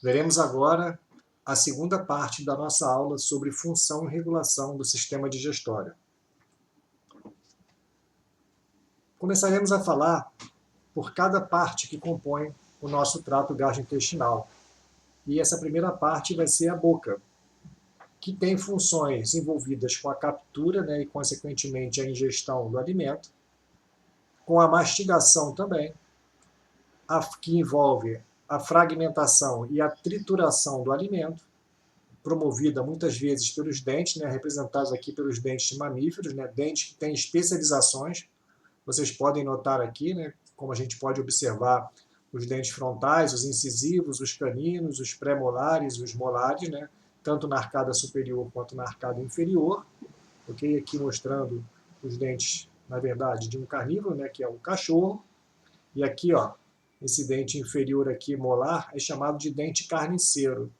Veremos agora a segunda parte da nossa aula sobre função e regulação do sistema digestório. Começaremos a falar por cada parte que compõe o nosso trato gastrointestinal. E essa primeira parte vai ser a boca, que tem funções envolvidas com a captura, e, consequentemente, a ingestão do alimento, com a mastigação também, que envolve a fragmentação e a trituração do alimento, promovida muitas vezes pelos dentes, representados aqui pelos dentes de mamíferos, dentes que têm especializações. Vocês podem notar aqui, como a gente pode observar, os dentes frontais, os incisivos, os caninos, os pré-molares e os molares, tanto na arcada superior quanto na arcada inferior. Ok? Aqui mostrando os dentes, na verdade, de um carnívoro, que é um cachorro. E aqui, ó, esse dente inferior aqui, molar, é chamado de dente carniceiro,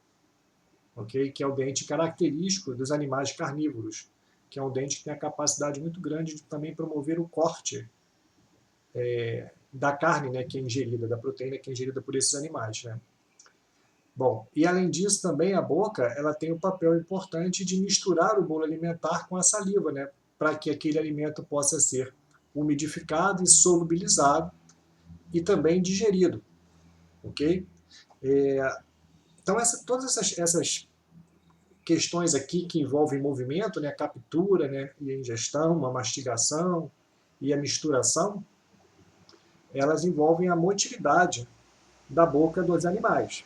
ok? Que é o dente característico dos animais carnívoros, que é um dente que tem a capacidade muito grande de também promover o corte da carne, que é ingerida, da proteína que é ingerida por esses animais. Bom, e além disso também a boca ela tem um papel importante de misturar o bolo alimentar com a saliva, para que aquele alimento possa ser umidificado e solubilizado e também digerido, ok? Então todas essas questões aqui que envolvem movimento, a captura, e a ingestão, a mastigação e a misturação, elas envolvem a motilidade da boca dos animais.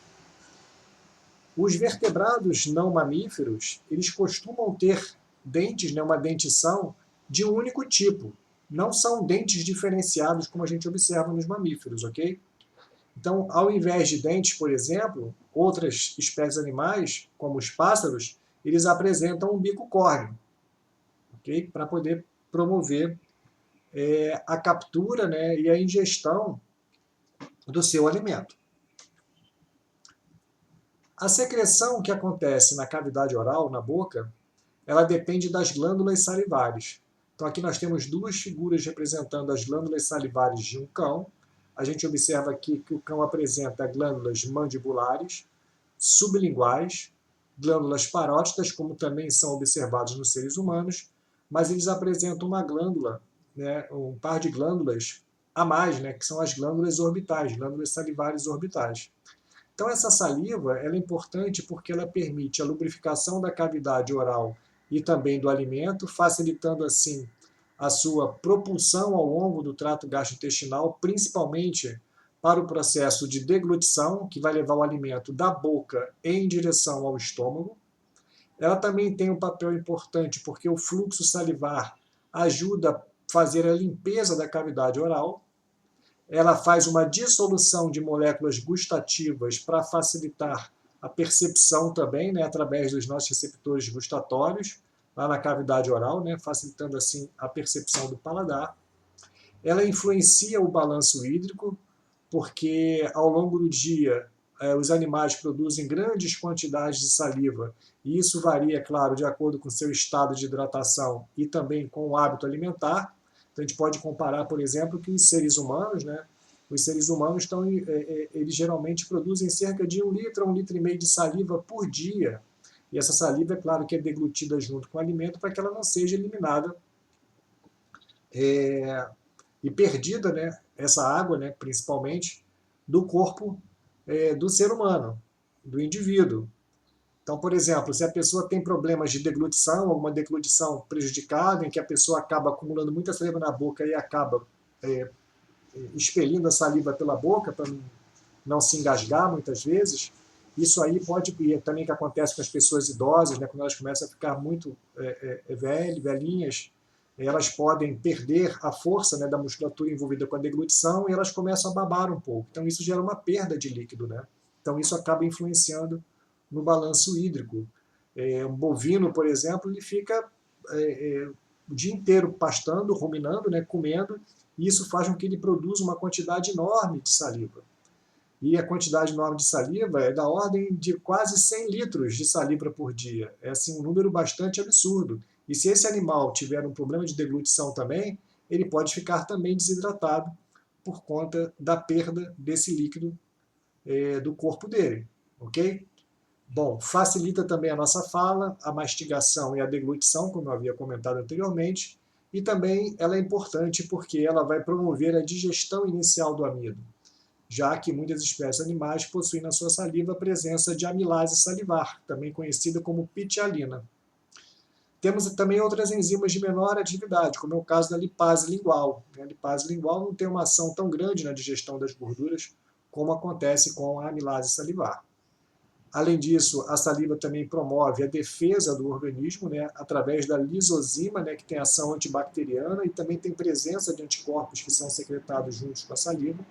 Os vertebrados não mamíferos, eles costumam ter dentes, uma dentição de um único tipo. Não são dentes diferenciados como a gente observa nos mamíferos, ok? Então, ao invés de dentes, por exemplo, outras espécies animais, como os pássaros, eles apresentam um bico córneo, ok? Para poder promover a captura, e a ingestão do seu alimento. A secreção que acontece na cavidade oral, na boca, ela depende das glândulas salivares. Então aqui nós temos duas figuras representando as glândulas salivares de um cão. A gente observa aqui que o cão apresenta glândulas mandibulares, sublinguais, glândulas parótidas, como também são observados nos seres humanos, mas eles apresentam uma glândula, um par de glândulas a mais, que são as glândulas orbitais, glândulas salivares orbitais. Então essa saliva ela é importante porque ela permite a lubrificação da cavidade oral e também do alimento, facilitando assim a sua propulsão ao longo do trato gastrointestinal, principalmente para o processo de deglutição, que vai levar o alimento da boca em direção ao estômago. Ela também tem um papel importante porque o fluxo salivar ajuda a fazer a limpeza da cavidade oral. Ela faz uma dissolução de moléculas gustativas para facilitar a percepção também, através dos nossos receptores gustatórios, lá na cavidade oral, facilitando assim a percepção do paladar. Ela influencia o balanço hídrico, porque ao longo do dia os animais produzem grandes quantidades de saliva, e isso varia, claro, de acordo com o seu estado de hidratação e também com o hábito alimentar. Então a gente pode comparar, por exemplo, que os seres humanos, os seres humanos eles geralmente produzem cerca de 1 litro a 1,5 litro de saliva por dia. E essa saliva, é claro, que é deglutida junto com o alimento para que ela não seja eliminada e perdida, essa água, principalmente, do corpo do ser humano, do indivíduo. Então, por exemplo, se a pessoa tem problemas de deglutição, alguma deglutição prejudicada, em que a pessoa acaba acumulando muita saliva na boca e acaba expelindo a saliva pela boca para não se engasgar muitas vezes, isso aí pode, e também que acontece com as pessoas idosas, quando elas começam a ficar muito velhinhas, elas podem perder a força da musculatura envolvida com a deglutição e elas começam a babar um pouco. Então isso gera uma perda de líquido. Então isso acaba influenciando no balanço hídrico. Um bovino, por exemplo, ele fica o dia inteiro pastando, ruminando, comendo, e isso faz com que ele produza uma quantidade enorme de saliva. E a quantidade enorme de saliva é da ordem de quase 100 litros de saliva por dia. É assim, um número bastante absurdo. E se esse animal tiver um problema de deglutição também, ele pode ficar também desidratado por conta da perda desse líquido do corpo dele. ok? Bom, facilita também a nossa fala, a mastigação e a deglutição, como eu havia comentado anteriormente, e também ela é importante porque ela vai promover a digestão inicial do amido, já que muitas espécies animais possuem na sua saliva a presença de amilase salivar, também conhecida como pitialina. Temos também outras enzimas de menor atividade, como é o caso da lipase lingual. A lipase lingual não tem uma ação tão grande na digestão das gorduras como acontece com a amilase salivar. Além disso, a saliva também promove a defesa do organismo, através da lisozima, que tem ação antibacteriana e também tem presença de anticorpos que são secretados juntos com a saliva.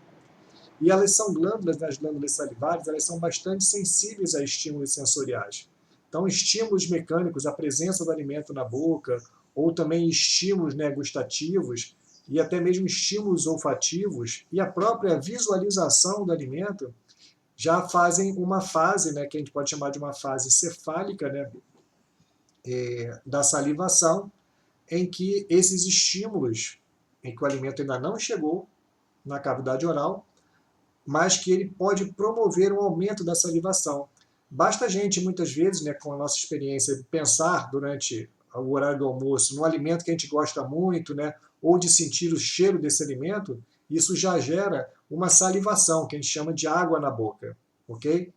E elas são glândulas, as glândulas salivares, elas são bastante sensíveis a estímulos sensoriais. Então, estímulos mecânicos, a presença do alimento na boca, ou também estímulos gustativos, e até mesmo estímulos olfativos, e a própria visualização do alimento, já fazem uma fase, que a gente pode chamar de uma fase cefálica, da salivação, em que esses estímulos, em que o alimento ainda não chegou na cavidade oral, mas que ele pode promover um aumento da salivação. Basta a gente, muitas vezes, com a nossa experiência, pensar durante o horário do almoço no alimento que a gente gosta muito, ou de sentir o cheiro desse alimento, isso já gera uma salivação, que a gente chama de água na boca, ok?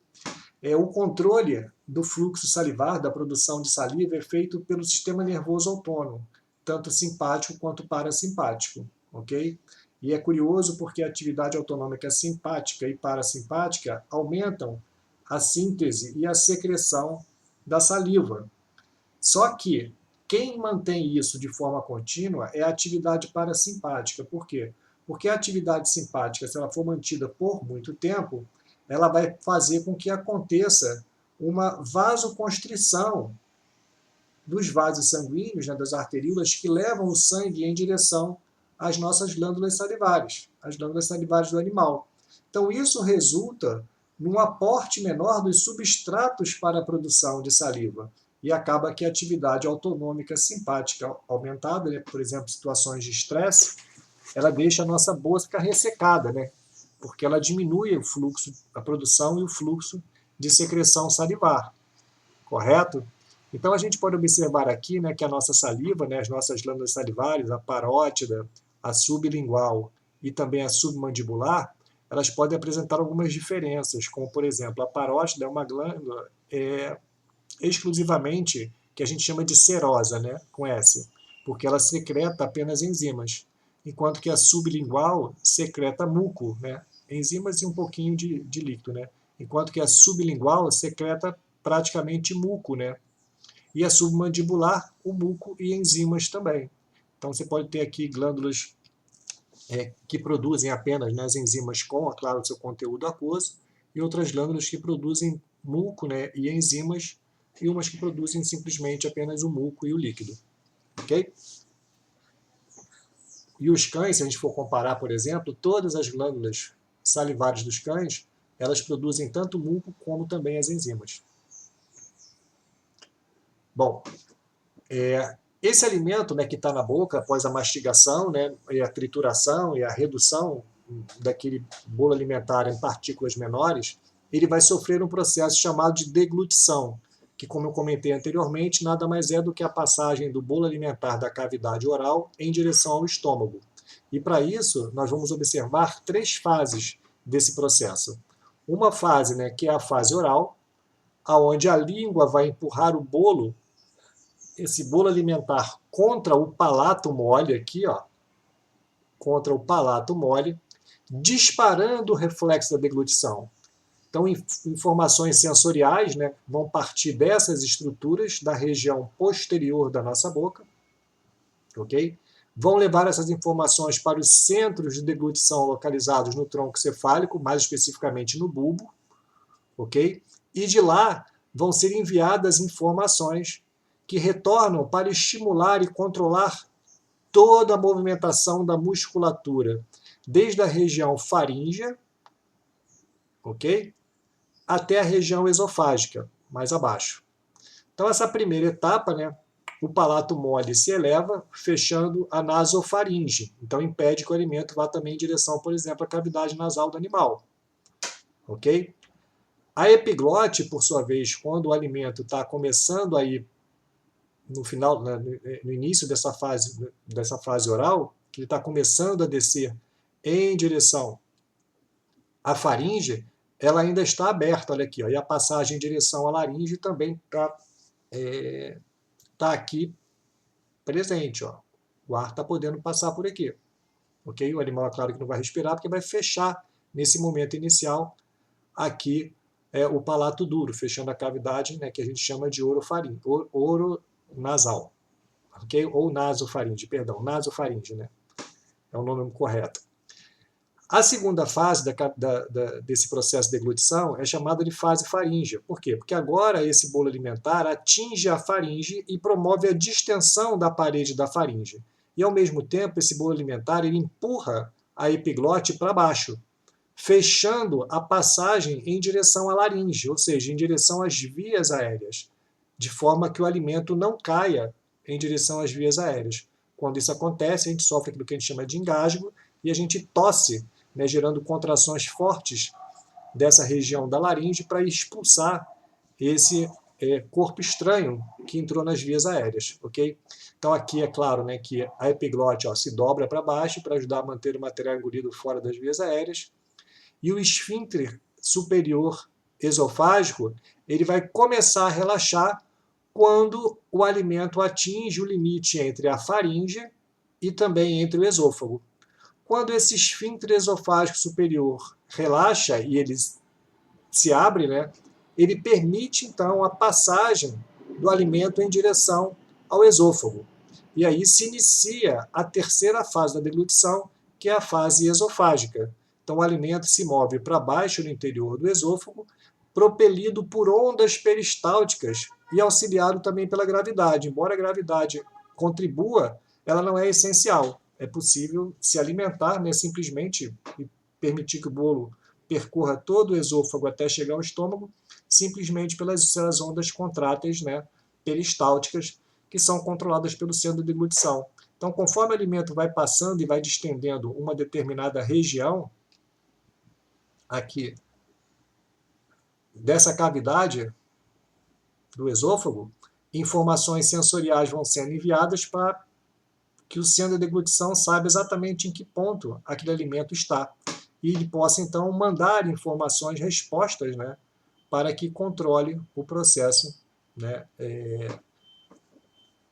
O controle do fluxo salivar, da produção de saliva, é feito pelo sistema nervoso autônomo, tanto simpático quanto parasimpático, ok? E é curioso porque a atividade autonômica simpática e parasimpática aumentam a síntese e a secreção da saliva. Só que quem mantém isso de forma contínua é a atividade parasimpática. Por quê? Porque a atividade simpática, se ela for mantida por muito tempo, ela vai fazer com que aconteça uma vasoconstrição dos vasos sanguíneos, das arteríolas, que levam o sangue em direção às nossas glândulas salivares, as glândulas salivares do animal. Então, isso resulta num aporte menor dos substratos para a produção de saliva. E acaba que a atividade autonômica simpática aumentada, por exemplo, situações de estresse, ela deixa a nossa boca ressecada, porque ela diminui o fluxo, a produção e o fluxo de secreção salivar, correto? Então a gente pode observar aqui que a nossa saliva, as nossas glândulas salivares, a parótida, a sublingual e também a submandibular, elas podem apresentar algumas diferenças, como por exemplo, a parótida é uma glândula exclusivamente que a gente chama de serosa, com S, porque ela secreta apenas enzimas, enquanto que a sublingual secreta muco, enzimas e um pouquinho de líquido, enquanto que a sublingual secreta praticamente muco, e a submandibular, o muco e enzimas também. Então você pode ter aqui glândulas que produzem apenas as enzimas com, claro, o seu conteúdo aquoso, e outras glândulas que produzem muco e enzimas, e umas que produzem simplesmente apenas o muco e o líquido. Ok? E os cães, se a gente for comparar, por exemplo, todas as glândulas salivares dos cães, elas produzem tanto muco como também as enzimas. Bom, esse alimento que está na boca após a mastigação, e a trituração e a redução daquele bolo alimentar em partículas menores, ele vai sofrer um processo chamado de deglutição, que, como eu comentei anteriormente, nada mais é do que a passagem do bolo alimentar da cavidade oral em direção ao estômago. E para isso, nós vamos observar 3 fases desse processo. Uma fase, que é a fase oral, onde a língua vai empurrar o bolo, esse bolo alimentar, contra o palato mole aqui, contra o palato mole, disparando o reflexo da deglutição. Então, informações sensoriais vão partir dessas estruturas da região posterior da nossa boca, ok? Vão levar essas informações para os centros de deglutição localizados no tronco cefálico, mais especificamente no bulbo, ok? E de lá vão ser enviadas informações que retornam para estimular e controlar toda a movimentação da musculatura, desde a região faríngea, ok? Até a região esofágica, mais abaixo. Então, essa primeira etapa, o palato mole se eleva, fechando a nasofaringe. Então, impede que o alimento vá também em direção, por exemplo, à cavidade nasal do animal. Ok? A epiglote, por sua vez, quando o alimento está começando a ir no final, no início dessa fase oral, que ele está começando a descer em direção à faringe, ela ainda está aberta, olha aqui, ó, e a passagem em direção à laringe também tá aqui presente, ó. O ar está podendo passar por aqui, ok? O animal, é claro que não vai respirar, porque vai fechar nesse momento inicial aqui o palato duro, fechando a cavidade, né, que a gente chama de oronasal, ok? Ou nasofaringe, perdão, nasofaringe, né? É o nome correto. A segunda fase desse processo de deglutição é chamada de fase faríngea. Por quê? Porque agora esse bolo alimentar atinge a faringe e promove a distensão da parede da faringe. E, ao mesmo tempo, esse bolo alimentar ele empurra a epiglote para baixo, fechando a passagem em direção à laringe, ou seja, em direção às vias aéreas, de forma que o alimento não caia em direção às vias aéreas. Quando isso acontece, a gente sofre aquilo que a gente chama de engasgo e a gente tosse, né, gerando contrações fortes dessa região da laringe para expulsar esse corpo estranho que entrou nas vias aéreas, ok? Então aqui é claro, né, que a epiglote se dobra para baixo para ajudar a manter o material engolido fora das vias aéreas, e o esfíncter superior esofágico ele vai começar a relaxar quando o alimento atinge o limite entre a faringe e também entre o esôfago. Quando esse esfíncter esofágico superior relaxa e ele se abre, né, ele permite então a passagem do alimento em direção ao esôfago. E aí se inicia a terceira fase da deglutição, que é a fase esofágica. Então o alimento se move para baixo no interior do esôfago, propelido por ondas peristálticas e auxiliado também pela gravidade. Embora a gravidade contribua, ela não é essencial. É possível se alimentar, né, simplesmente e permitir que o bolo percorra todo o esôfago até chegar ao estômago, simplesmente pelas ondas contráteis, né, peristálticas, que são controladas pelo centro de deglutição. Então, conforme o alimento vai passando e vai distendendo uma determinada região, aqui, dessa cavidade do esôfago, informações sensoriais vão sendo enviadas para que o centro de deglutição saiba exatamente em que ponto aquele alimento está. E ele possa, então, mandar informações, respostas, né, para que controle o processo, né,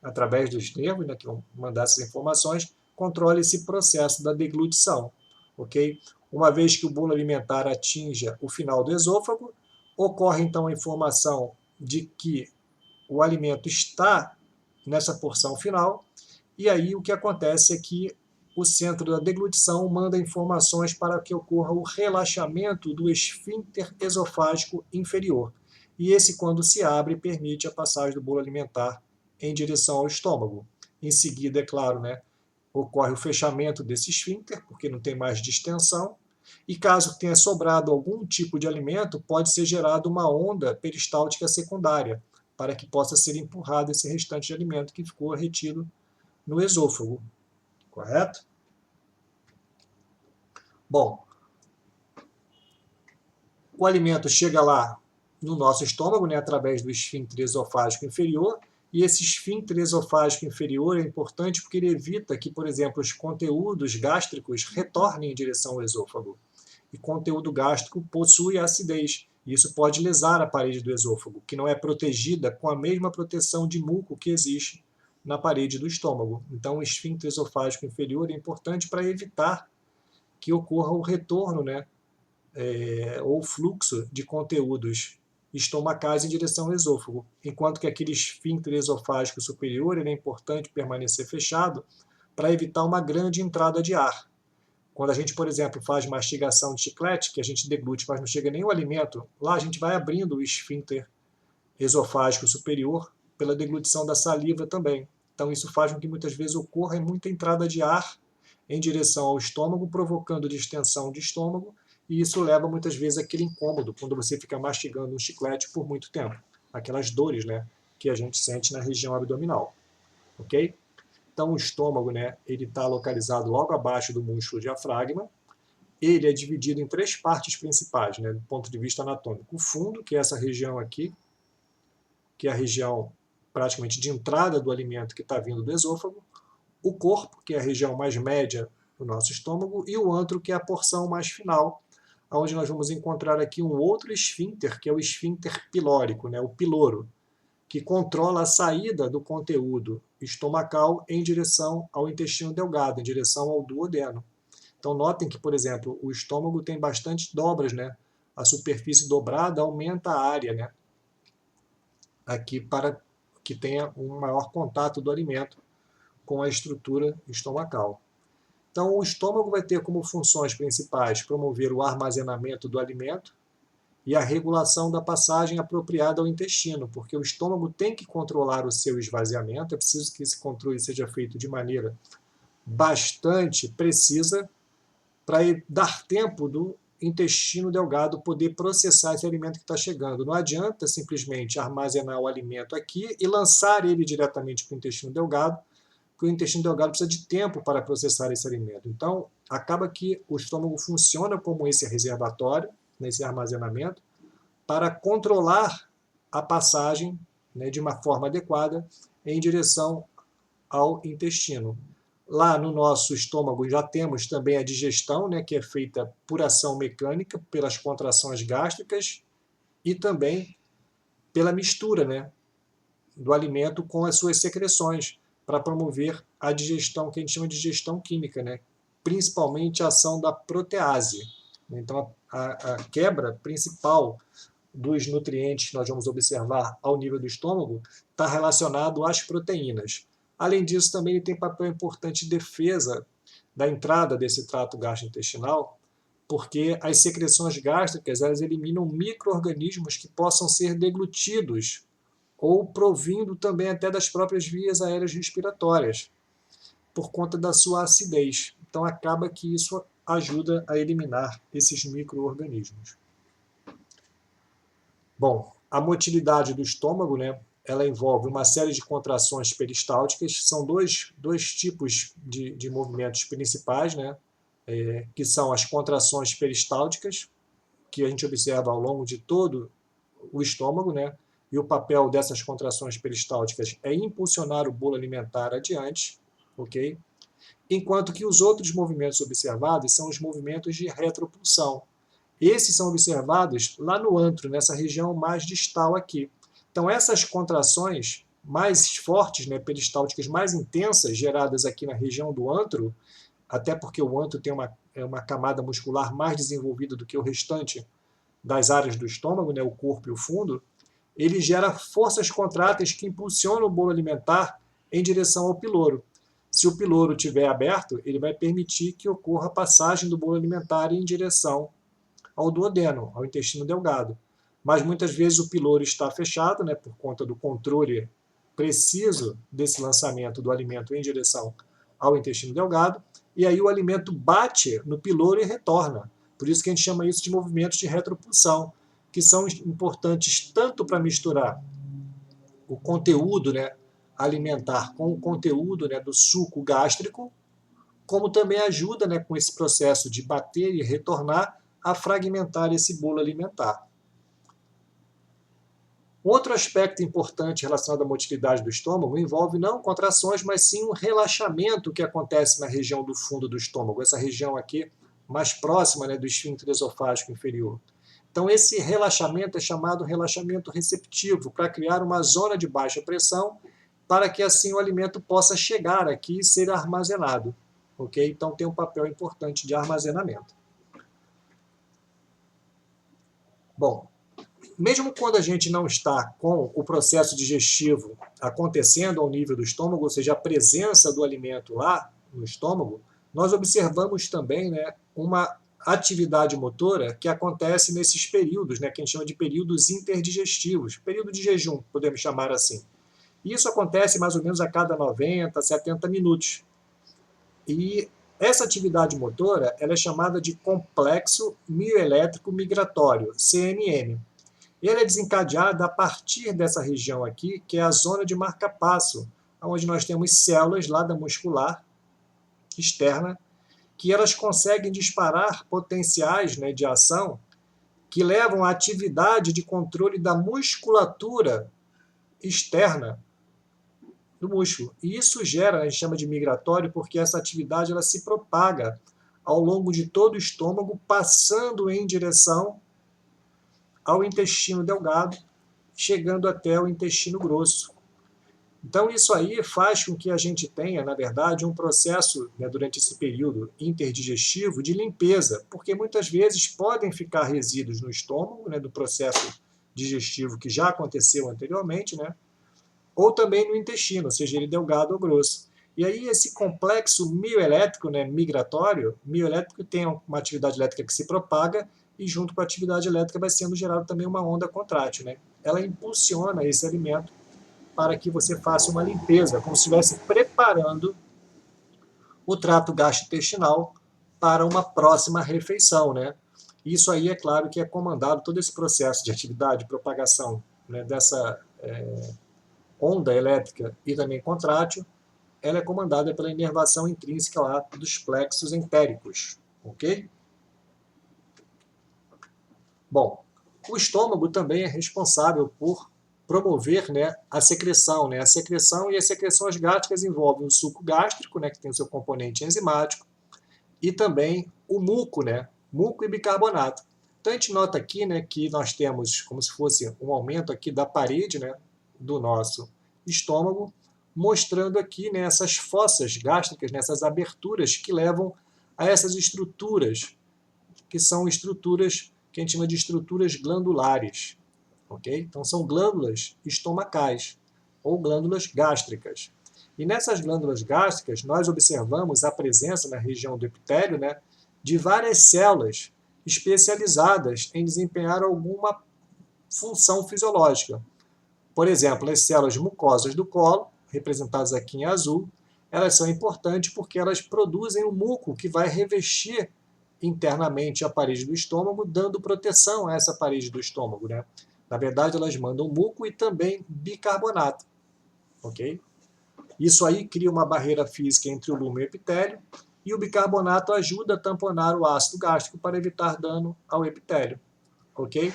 através dos nervos, né, que vão mandar essas informações, controle esse processo da deglutição. Ok? Uma vez que o bolo alimentar atinja o final do esôfago, ocorre, então, a informação de que o alimento está nessa porção final, e aí o que acontece é que o centro da deglutição manda informações para que ocorra o relaxamento do esfíncter esofágico inferior. E esse, quando se abre, permite a passagem do bolo alimentar em direção ao estômago. Em seguida, é claro, né, ocorre o fechamento desse esfíncter, porque não tem mais distensão, e caso tenha sobrado algum tipo de alimento, pode ser gerada uma onda peristáltica secundária, para que possa ser empurrado esse restante de alimento que ficou retido no esôfago. Correto? Bom, o alimento chega lá no nosso estômago, né, através do esfíncter esofágico inferior, e esse esfíncter esofágico inferior é importante porque ele evita que, por exemplo, os conteúdos gástricos retornem em direção ao esôfago. E conteúdo gástrico possui acidez, e isso pode lesar a parede do esôfago, que não é protegida com a mesma proteção de muco que existe na parede do estômago. Então, o esfíncter esofágico inferior é importante para evitar que ocorra o retorno, né, ou fluxo de conteúdos estomacais em direção ao esôfago, enquanto que aquele esfíncter esofágico superior ele é importante permanecer fechado para evitar uma grande entrada de ar. Quando a gente, por exemplo, faz mastigação de chiclete, que a gente deglute, mas não chega nenhum alimento, lá a gente vai abrindo o esfíncter esofágico superior pela deglutição da saliva também. Então isso faz com que muitas vezes ocorra muita entrada de ar em direção ao estômago, provocando distensão de estômago, e isso leva muitas vezes àquele incômodo, quando você fica mastigando um chiclete por muito tempo. Aquelas dores, né, que a gente sente na região abdominal. Ok? Então o estômago, né, ele está localizado logo abaixo do músculo diafragma. ele é dividido em 3 partes principais, né, do ponto de vista anatômico. O fundo, que é essa região aqui, que é a região praticamente de entrada do alimento que está vindo do esôfago. O corpo, que é a região mais média do nosso estômago. E o antro, que é a porção mais final, onde nós vamos encontrar aqui um outro esfíncter, que é o esfíncter pilórico, né, o piloro, que controla a saída do conteúdo estomacal em direção ao intestino delgado, em direção ao duodeno. Então notem que, por exemplo, o estômago tem bastante dobras, né? A superfície dobrada aumenta a área, né? Aqui para que tenha um maior contato do alimento com a estrutura estomacal. Então o estômago vai ter como funções principais promover o armazenamento do alimento e a regulação da passagem apropriada ao intestino, porque o estômago tem que controlar o seu esvaziamento, é preciso que esse controle seja feito de maneira bastante precisa para dar tempo do intestino delgado poder processar esse alimento que está chegando. Não adianta simplesmente armazenar o alimento aqui e lançar ele diretamente para o intestino delgado, porque o intestino delgado precisa de tempo para processar esse alimento. Então, acaba que o estômago funciona como esse reservatório, nesse armazenamento, para controlar a passagem, né, de uma forma adequada em direção ao intestino. Lá no nosso estômago já temos também a digestão, né, que é feita por ação mecânica, pelas contrações gástricas e também pela mistura, né, do alimento com as suas secreções, para promover a digestão, que a gente chama de digestão química, né, principalmente a ação da protease. Então, a quebra principal dos nutrientes que nós vamos observar ao nível do estômago está relacionado às proteínas. Além disso, também ele tem papel importante de defesa da entrada desse trato gastrointestinal, porque as secreções gástricas elas eliminam micro-organismos que possam ser deglutidos ou provindo também até das próprias vias aéreas respiratórias, por conta da sua acidez. Então acaba que isso ajuda a eliminar esses micro-organismos. Bom, a motilidade do estômago, né, ela envolve uma série de contrações peristálticas. São dois tipos de movimentos principais, né, que são as contrações peristálticas, que a gente observa ao longo de todo o estômago, né, e o papel dessas contrações peristálticas é impulsionar o bolo alimentar adiante, ok? Enquanto que os outros movimentos observados são os movimentos de retropulsão. Esses são observados lá no antro, nessa região mais distal aqui. Então essas contrações mais fortes, né, peristálticas mais intensas, geradas aqui na região do antro, até porque o antro tem uma camada muscular mais desenvolvida do que o restante das áreas do estômago, né, o corpo e o fundo, ele gera forças contráteis que impulsionam o bolo alimentar em direção ao piloro. Se o piloro estiver aberto, ele vai permitir que ocorra a passagem do bolo alimentar em direção ao duodeno, ao intestino delgado. Mas muitas vezes o piloro está fechado, né, por conta do controle preciso desse lançamento do alimento em direção ao intestino delgado, e aí o alimento bate no piloro e retorna. Por isso que a gente chama isso de movimentos de retropulsão, que são importantes tanto para misturar o conteúdo, né, alimentar com o conteúdo, né, do suco gástrico, como também ajuda, né, com esse processo de bater e retornar a fragmentar esse bolo alimentar. Outro aspecto importante relacionado à motilidade do estômago envolve não contrações, mas sim um relaxamento que acontece na região do fundo do estômago, essa região aqui mais próxima, né, do esfíncter esofágico inferior. Então esse relaxamento é chamado relaxamento receptivo, para criar uma zona de baixa pressão, para que assim o alimento possa chegar aqui e ser armazenado. Okay? Então tem um papel importante de armazenamento. Bom, mesmo quando a gente não está com o processo digestivo acontecendo ao nível do estômago, ou seja, a presença do alimento lá no estômago, nós observamos também, né, uma atividade motora que acontece nesses períodos, né, que a gente chama de períodos interdigestivos, período de jejum, podemos chamar assim. Isso acontece mais ou menos a cada 90, 70 minutos. E essa atividade motora ela é chamada de complexo mioelétrico migratório, CMM. Ele é desencadeado a partir dessa região aqui, que é a zona de marca-passo, onde nós temos células lá da muscular externa, que elas conseguem disparar potenciais, né, de ação que levam à atividade de controle da musculatura externa do músculo. E isso gera, a gente chama de migratório, porque essa atividade ela se propaga ao longo de todo o estômago, passando em direção ao intestino delgado, chegando até o intestino grosso. Então, isso aí faz com que a gente tenha, na verdade, um processo, né, durante esse período interdigestivo de limpeza, porque muitas vezes podem ficar resíduos no estômago, né, do processo digestivo que já aconteceu anteriormente, né, ou também no intestino, seja ele delgado ou grosso. E aí esse complexo mioelétrico, né, migratório, mioelétrico tem uma atividade elétrica que se propaga e junto com a atividade elétrica vai sendo gerada também uma onda contrátil, né? Ela impulsiona esse alimento para que você faça uma limpeza, como se estivesse preparando o trato gastrointestinal para uma próxima refeição, né? Isso aí é claro que é comandado, todo esse processo de atividade, propagação, né, dessa onda elétrica e também contrátil, ela é comandada pela inervação intrínseca lá dos plexos entéricos, ok? Bom, o estômago também é responsável por promover, né, a secreção. Né? A secreção e as secreções gástricas envolvem o suco gástrico, né, que tem o seu componente enzimático, e também o muco, né, muco e bicarbonato. Então a gente nota aqui, né, que nós temos como se fosse um aumento aqui da parede, né, do nosso estômago, mostrando aqui, né, essas fossas gástricas, nessas aberturas que levam a essas estruturas, que são estruturas que a gente chama de estruturas glandulares. Okay? Então são glândulas estomacais ou glândulas gástricas. E nessas glândulas gástricas nós observamos a presença na região do epitélio, né, de várias células especializadas em desempenhar alguma função fisiológica. Por exemplo, as células mucosas do colo, representadas aqui em azul, elas são importantes porque elas produzem o muco que vai revestir internamente a parede do estômago, dando proteção a essa parede do estômago, né? Na verdade, elas mandam muco e também bicarbonato, ok? Isso aí cria uma barreira física entre o lume e o epitélio, e o bicarbonato ajuda a tamponar o ácido gástrico para evitar dano ao epitélio, ok?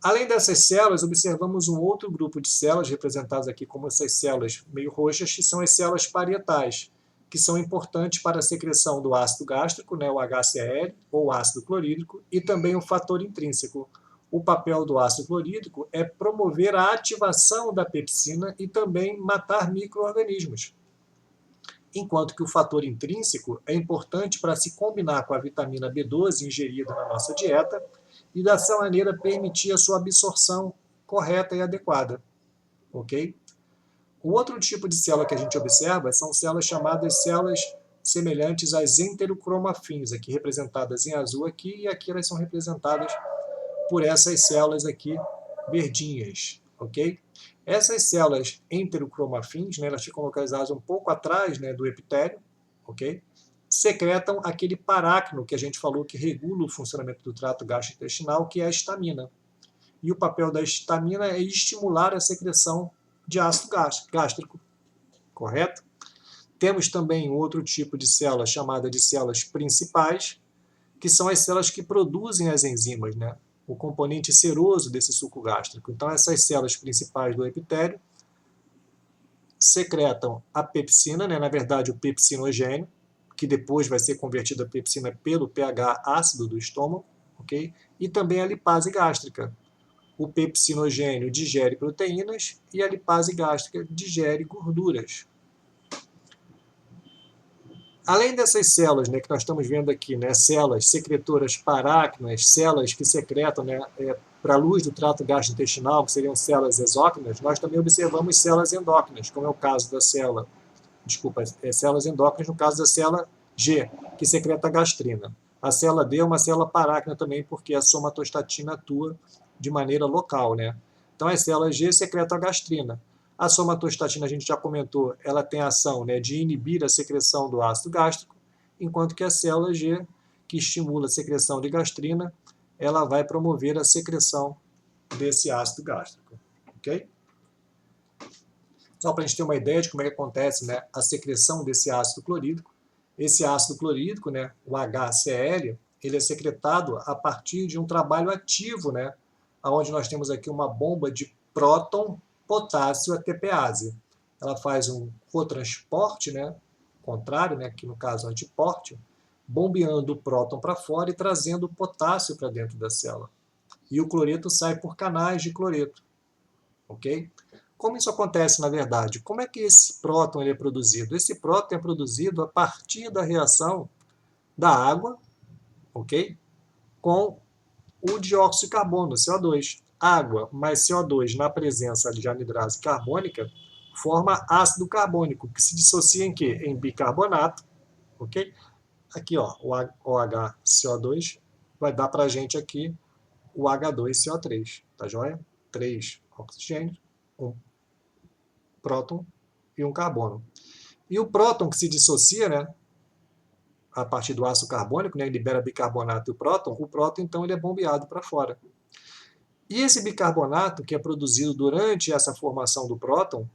Além dessas células, observamos um outro grupo de células, representadas aqui como essas células meio roxas, que são as células parietais, que são importantes para a secreção do ácido gástrico, né, o HCl, ou ácido clorídrico, e também o fator intrínseco. O papel do ácido clorídrico é promover a ativação da pepsina e também matar micro-organismos. Enquanto que o fator intrínseco é importante para se combinar com a vitamina B12 ingerida na nossa dieta e dessa maneira permitir a sua absorção correta e adequada. Ok? O outro tipo de célula que a gente observa são células chamadas células semelhantes às enterocromafins, aqui representadas em azul aqui, e aqui elas são representadas por essas células aqui verdinhas, ok? Essas células enterocromafins, né, elas ficam localizadas um pouco atrás, né, do epitélio, ok? Secretam aquele paráquino que a gente falou que regula o funcionamento do trato gastrointestinal, que é a histamina. E o papel da histamina é estimular a secreção de ácido gástrico, correto? Temos também outro tipo de célula chamada de células principais, que são as células que produzem as enzimas, né? O componente seroso desse suco gástrico. Então, essas células principais do epitélio secretam a pepsina, né? Na verdade, o pepsinogênio, que depois vai ser convertido a pepsina pelo pH ácido do estômago, ok? E também a lipase gástrica. O pepsinogênio digere proteínas e a lipase gástrica digere gorduras. Além dessas células, né, que nós estamos vendo aqui, né, células secretoras paráquinas, células que secretam, né, para a luz do trato gastrointestinal, que seriam células exócrinas, nós também observamos células endócrinas, como é o caso da célula, células endócrinas no caso da célula G, que secreta a gastrina. A célula D é uma célula paráquina também, porque a somatostatina atua de maneira local, né? Então, as células G secretam a gastrina. A somatostatina, a gente já comentou, ela tem a ação, né, de inibir a secreção do ácido gástrico, enquanto que a célula G, que estimula a secreção de gastrina, ela vai promover a secreção desse ácido gástrico. Ok? Só para a gente ter uma ideia de como é que acontece, né, a secreção desse ácido clorídrico, Esse ácido clorídrico, né, o HCl, ele é secretado a partir de um trabalho ativo, né, onde nós temos aqui uma bomba de próton potássio ATPase. Ela faz um cotransporte, né, contrário, né, que no caso antiporte, bombeando o próton para fora e trazendo o potássio para dentro da célula. E o cloreto sai por canais de cloreto. Ok? Como isso acontece na verdade? Como é que esse próton ele é produzido? Esse próton é produzido a partir da reação da água, ok? Com o dióxido de carbono, CO2. Água mais CO2 na presença de anidrase carbônica forma ácido carbônico, que se dissocia em quê? Em bicarbonato, ok? Aqui, ó, o HCO2 vai dar para a gente aqui o H2CO3, tá joia? 3 oxigênio, 1 próton e um carbono. E o próton que se dissocia, né, a partir do ácido carbônico, né, libera bicarbonato e o próton então ele é bombeado para fora. E esse bicarbonato que é produzido durante essa formação do próton,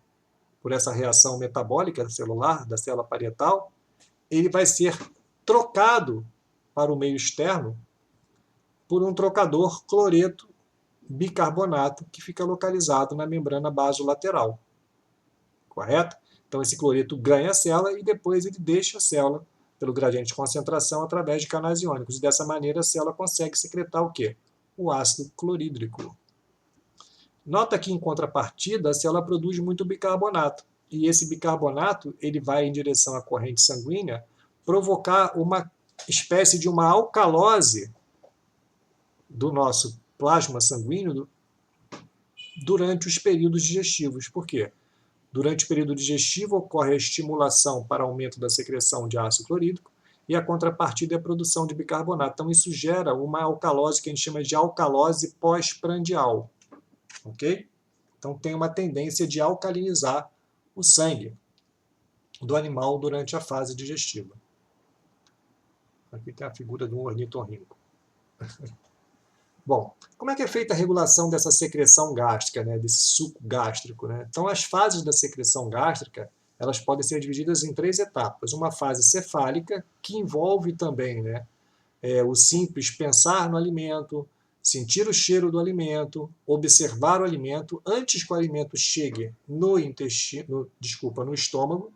por essa reação metabólica celular da célula parietal, ele vai ser trocado para o meio externo por um trocador cloreto bicarbonato que fica localizado na membrana basolateral. Correto? Então esse cloreto ganha a célula e depois ele deixa a célula pelo gradiente de concentração através de canais iônicos. E dessa maneira a célula consegue secretar o quê? O ácido clorídrico. Nota que em contrapartida a célula produz muito bicarbonato. E esse bicarbonato ele vai em direção à corrente sanguínea provocar uma espécie de uma alcalose do nosso plasma sanguíneo durante os períodos digestivos. Por quê? Durante o período digestivo ocorre a estimulação para aumento da secreção de ácido clorídrico e a contrapartida é a produção de bicarbonato. Então isso gera uma alcalose que a gente chama de alcalose pós-prandial. Ok? Então tem uma tendência de alcalinizar o sangue do animal durante a fase digestiva. Aqui tem a figura de um ornitorrinco. Bom, como é que é feita a regulação dessa secreção gástrica, né, desse suco gástrico? Né? Então, as fases da secreção gástrica elas podem ser divididas em 3 etapas. Uma fase cefálica, que envolve também né, o simples pensar no alimento, sentir o cheiro do alimento, observar o alimento antes que o alimento chegue no intestino, no estômago,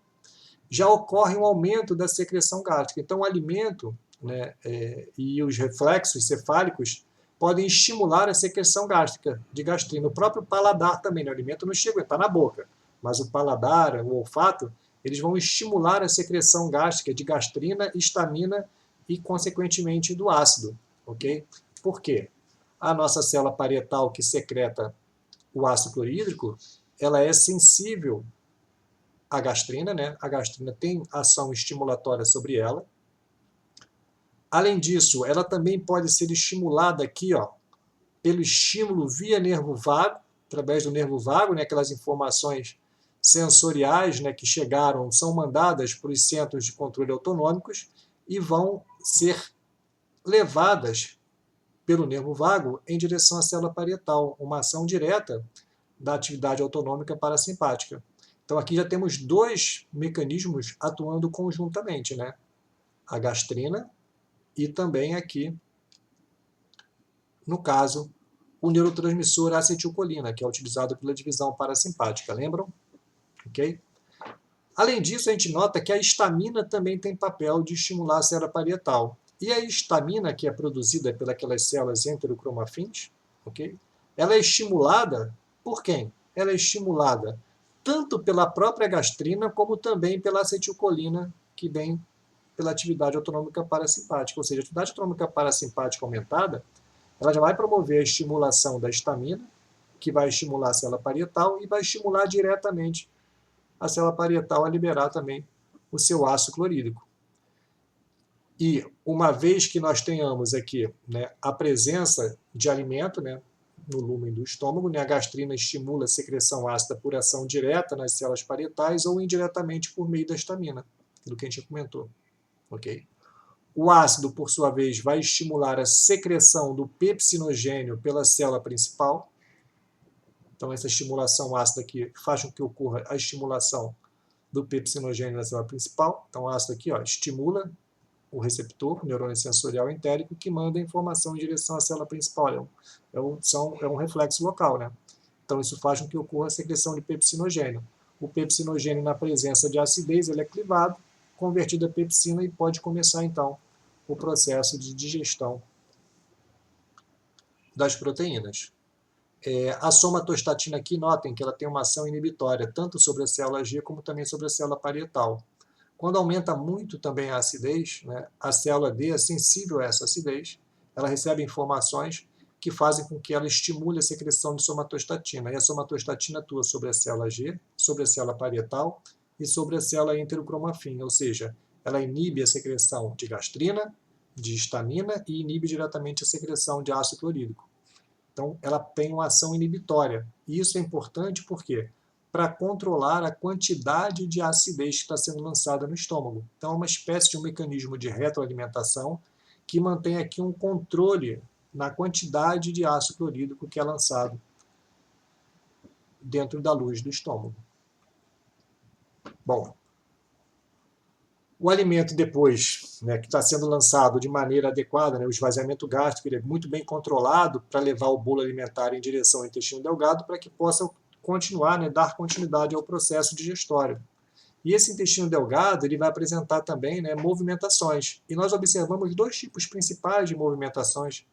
já ocorre um aumento da secreção gástrica. Então, o alimento né, e os reflexos cefálicos podem estimular a secreção gástrica de gastrina. O próprio paladar também, né? O alimento não chega, está na boca, mas o paladar, o olfato, eles vão estimular a secreção gástrica de gastrina, histamina e, consequentemente, do ácido. Ok? Por quê? A nossa célula parietal que secreta o ácido clorídrico, ela é sensível à gastrina, né? A gastrina tem ação estimulatória sobre ela. Além disso, ela também pode ser estimulada aqui, ó, pelo estímulo via nervo vago, através do nervo vago, né, aquelas informações sensoriais né, que chegaram, são mandadas para os centros de controle autonômicos e vão ser levadas pelo nervo vago em direção à célula parietal, uma ação direta da atividade autonômica parasimpática. Então aqui já temos 2 mecanismos atuando conjuntamente, né? A gastrina e também aqui, no caso, o neurotransmissor acetilcolina, que é utilizado pela divisão parasimpática, lembram? Ok? Além disso, a gente nota que a histamina também tem papel de estimular a célula parietal. E a histamina, que é produzida pelas células enterocromafins, ok? Ela é estimulada por quem? Ela é estimulada tanto pela própria gastrina, como também pela acetilcolina, que vem pela atividade autonômica parasimpática. Ou seja, a atividade autonômica parasimpática aumentada, ela já vai promover a estimulação da histamina, que vai estimular a célula parietal e vai estimular diretamente a célula parietal a liberar também o seu ácido clorídrico. E uma vez que nós tenhamos aqui né, a presença de alimento né, no lúmen do estômago, né, a gastrina estimula a secreção ácida por ação direta nas células parietais ou indiretamente por meio da histamina, aquilo que a gente comentou. Okay? O ácido, por sua vez, vai estimular a secreção do pepsinogênio pela célula principal. Então, essa estimulação ácida aqui faz com que ocorra a estimulação do pepsinogênio na célula principal. Então, o ácido aqui estimula o receptor, o neurônio sensorial entérico, que manda a informação em direção à célula principal. É um reflexo local, né? Então, isso faz com que ocorra a secreção de pepsinogênio. O pepsinogênio, na presença de acidez, ele é clivado, convertido a pepsina e pode começar, então, o processo de digestão das proteínas. A somatostatina aqui, notem que ela tem uma ação inibitória, tanto sobre a célula G como também sobre a célula parietal. Quando aumenta muito também a acidez, né, a célula D é sensível a essa acidez, ela recebe informações que fazem com que ela estimule a secreção de somatostatina. E a somatostatina atua sobre a célula G, sobre a célula parietal e sobre a célula enterocromafim, ou seja, ela inibe a secreção de gastrina, de histamina e inibe diretamente a secreção de ácido clorídrico. Então, ela tem uma ação inibitória. E isso é importante porque para controlar a quantidade de acidez que está sendo lançada no estômago. Então, é uma espécie de um mecanismo de retroalimentação que mantém aqui um controle na quantidade de ácido clorídrico que é lançado dentro da luz do estômago. Bom, o alimento depois, né, que está sendo lançado de maneira adequada, né, o esvaziamento gástrico, ele é muito bem controlado para levar o bolo alimentar em direção ao intestino delgado para que possa continuar, né, dar continuidade ao processo digestório. E esse intestino delgado ele vai apresentar também, né, movimentações. E nós observamos dois tipos principais de movimentações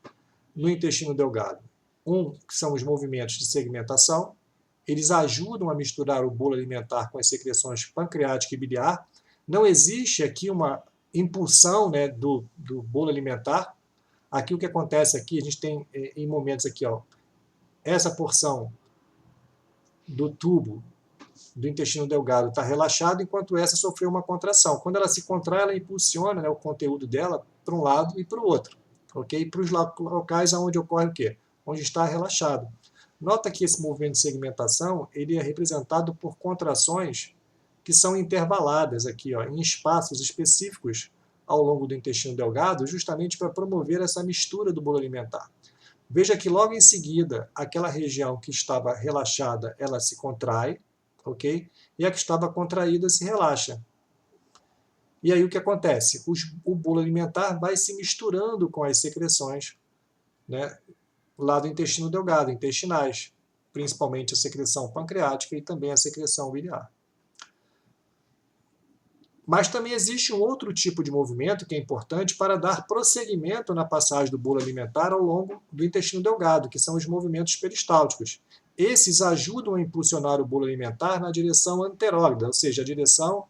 no intestino delgado. Um, que são os movimentos de segmentação. Eles ajudam a misturar o bolo alimentar com as secreções pancreática e biliar. Não existe aqui uma impulsão, né, do bolo alimentar. Aqui o que acontece aqui, a gente tem em momentos aqui, essa porção do tubo do intestino delgado está relaxado, enquanto essa sofreu uma contração. Quando ela se contrai, ela impulsiona, né, o conteúdo dela para um lado e para o outro, ok? Para os locais onde ocorre o quê? Onde está relaxado. Nota que esse movimento de segmentação ele é representado por contrações que são intervaladas aqui, em espaços específicos ao longo do intestino delgado, justamente para promover essa mistura do bolo alimentar. Veja que logo em seguida, aquela região que estava relaxada, ela se contrai, ok? E a que estava contraída se relaxa. E aí o que acontece? O bolo alimentar vai se misturando com as secreções, né, lá do intestino delgado, intestinais, principalmente a secreção pancreática e também a secreção biliar. Mas também existe um outro tipo de movimento que é importante para dar prosseguimento na passagem do bolo alimentar ao longo do intestino delgado, que são os movimentos peristálticos. Esses ajudam a impulsionar o bolo alimentar na direção anterógrada, ou seja, a direção